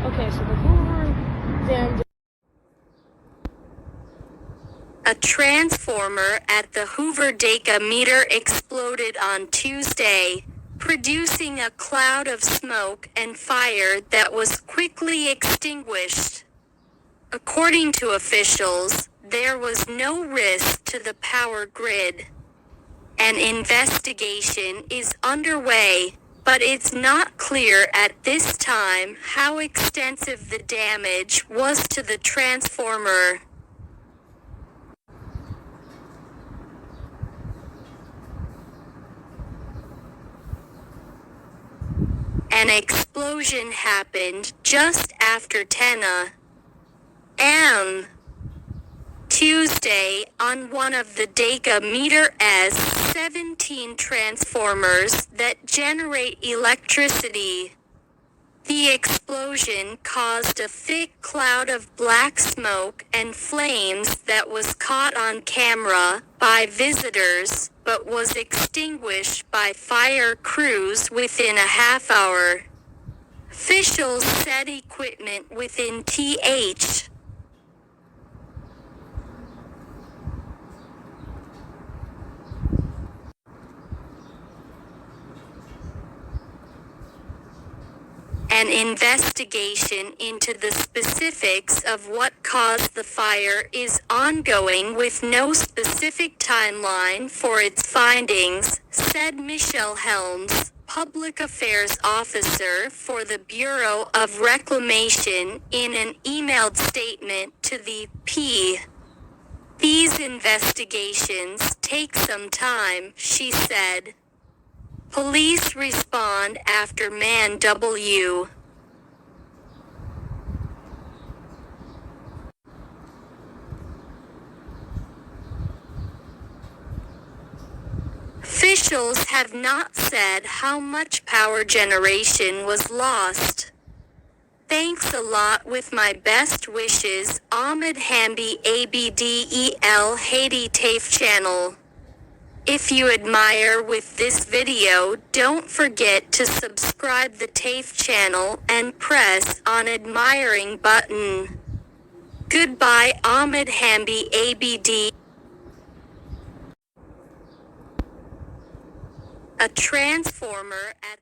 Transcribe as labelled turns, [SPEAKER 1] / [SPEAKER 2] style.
[SPEAKER 1] Okay, so the Hoover Dam.
[SPEAKER 2] A transformer at the Hoover Dam meter exploded on Tuesday, producing a cloud of smoke and fire that was quickly extinguished. According to officials, there was no risk to the power grid. An investigation is underway, but it's not clear at this time how extensive the damage was to the transformer. An explosion happened just after 10 a.m. Tuesday on one of the Dam meter S17 transformers that generate electricity. The explosion caused a thick cloud of black smoke and flames that was caught on camera by visitors, but was extinguished by fire crews within a half hour. Officials said equipment within th. An investigation into the specifics of what caused the fire is ongoing with no specific timeline for its findings, said Michelle Helms, Public Affairs Officer for the Bureau of Reclamation, in an emailed statement to the P. These investigations take some time, she said. Police respond after man W. Officials have not said how much power generation was lost. Thanks a lot, with my best wishes, Ahmed Hamdi Abdel Haiti TAFE channel. If you admire with this video, don't forget to subscribe the TAFE channel and press on admiring button. Goodbye, Ahmed Hamdi Abd. A transformer at